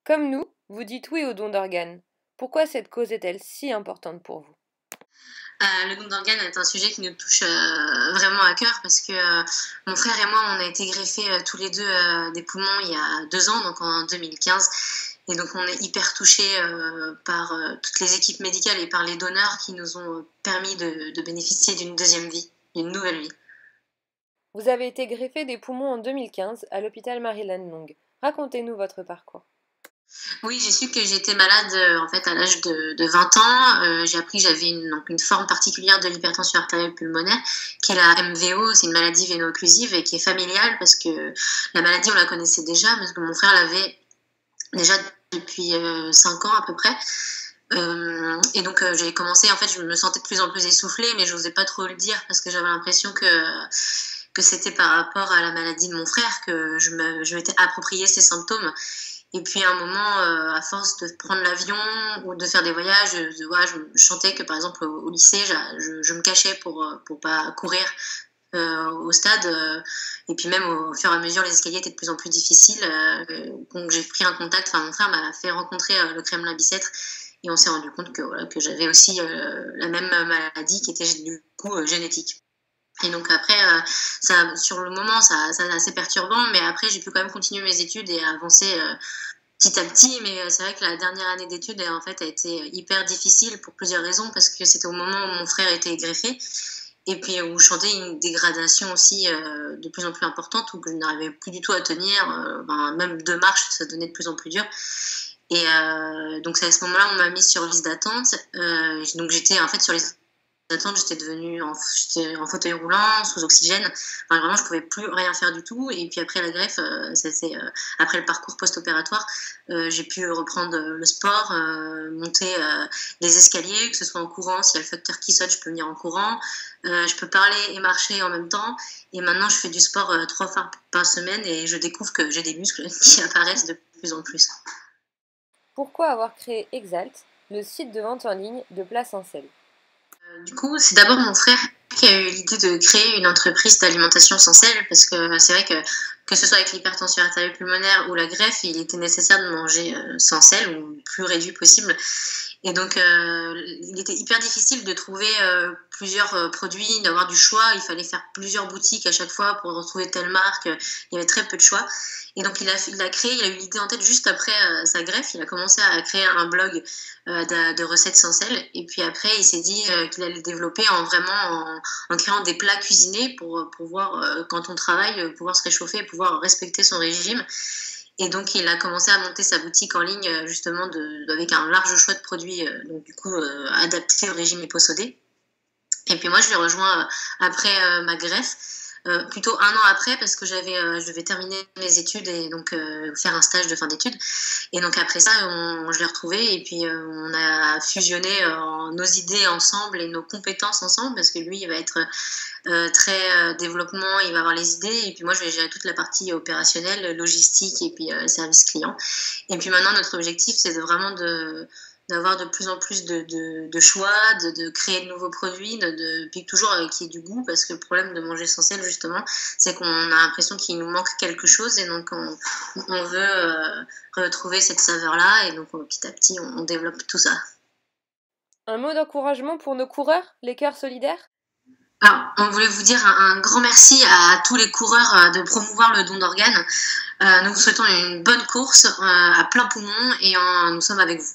Comme nous, vous dites oui au don d'organes. Pourquoi cette cause est-elle si importante pour vous? Le don d'organes est un sujet qui nous touche vraiment à cœur parce que mon frère et moi, on a été greffés tous les deux des poumons il y a 2 ans, donc en 2015. Et donc on est hyper touchés par toutes les équipes médicales et par les donneurs qui nous ont permis de bénéficier d'une deuxième vie, d'une nouvelle vie. Vous avez été greffé des poumons en 2015 à l'hôpital Maryland Long. Racontez-nous votre parcours. Oui, j'ai su que j'étais malade en fait à l'âge de 20 ans. J'ai appris que j'avais une forme particulière de l'hypertension artérielle pulmonaire, qui est la MVO. C'est une maladie véno-occlusive et qui est familiale parce que la maladie, on la connaissait déjà, parce que mon frère l'avait déjà depuis 5 ans à peu près. Et donc j'ai commencé, en fait, je me sentais de plus en plus essoufflée, mais je n'osais pas trop le dire parce que j'avais l'impression que c'était par rapport à la maladie de mon frère que je m'étais approprié ces symptômes. Et puis à un moment, à force de prendre l'avion ou de faire des voyages, voilà, je sentais que par exemple au lycée, je me cachais pour pas courir au stade. Et puis même au fur et à mesure, les escaliers étaient de plus en plus difficiles. Donc j'ai pris un contact, enfin mon frère m'a fait rencontrer le Kremlin-Bicêtre. Et on s'est rendu compte que, voilà, que j'avais aussi la même maladie qui était du coup génétique. Et donc après, ça, sur le moment, ça assez perturbant, mais après, j'ai pu quand même continuer mes études et avancer petit à petit. Mais c'est vrai que la dernière année d'études, en fait, a été hyper difficile pour plusieurs raisons, parce que c'était au moment où mon frère était greffé, et puis où je sentais une dégradation aussi de plus en plus importante, où je n'arrivais plus du tout à tenir, même 2 marches, ça devenait de plus en plus dur. Et donc c'est à ce moment-là, on m'a mise sur liste d'attente. Donc j'étais en fait sur liste d'attente, j'étais en fauteuil roulant, sous oxygène. Enfin, vraiment, je pouvais plus rien faire du tout. Et puis après la greffe, après le parcours post-opératoire, j'ai pu reprendre le sport, monter les escaliers, que ce soit en courant. S'il y a le facteur qui saute, je peux venir en courant. Je peux parler et marcher en même temps. Et maintenant, je fais du sport 3 fois par semaine et je découvre que j'ai des muscles qui apparaissent de plus en plus. Pourquoi avoir créé Exalt, le site de vente en ligne de places en selle? Du coup, c'est d'abord mon frère qui a eu l'idée de créer une entreprise d'alimentation sans sel, parce que c'est vrai que ce soit avec l'hypertension artérielle pulmonaire ou la greffe, il était nécessaire de manger sans sel ou le plus réduit possible. Et donc, il était hyper difficile de trouver plusieurs produits, d'avoir du choix. Il fallait faire plusieurs boutiques à chaque fois pour retrouver telle marque. Il y avait très peu de choix. Et donc, il a eu l'idée en tête juste après sa greffe. Il a commencé à créer un blog de recettes sans sel. Et puis après, il s'est dit qu'il allait le développer en créant des plats cuisinés pour pouvoir, quand on travaille, pouvoir se réchauffer, pouvoir respecter son régime. Et donc, il a commencé à monter sa boutique en ligne, justement, avec un large choix de produits, donc du coup, adaptés au régime hyposodé. Et puis moi, je l'ai rejoint après ma greffe, plutôt 1 an après, parce que je devais terminer mes études et donc faire un stage de fin d'études. Et donc après ça, je l'ai retrouvé et puis on a fusionné nos idées ensemble et nos compétences ensemble, parce que lui, il va être très développement, il va avoir les idées, et puis moi je vais gérer toute la partie opérationnelle, logistique et puis service client. Et puis maintenant notre objectif, c'est d'avoir de plus en plus de choix, de créer de nouveaux produits, puis toujours qu'il y ait du goût, parce que le problème de manger sans sel justement, c'est qu'on a l'impression qu'il nous manque quelque chose, et donc on veut retrouver cette saveur-là, et donc petit à petit on développe tout ça. Un mot d'encouragement pour nos coureurs, les cœurs solidaires? Alors, on voulait vous dire un grand merci à tous les coureurs de promouvoir le don d'organes. Nous vous souhaitons une bonne course à plein poumon, et nous sommes avec vous.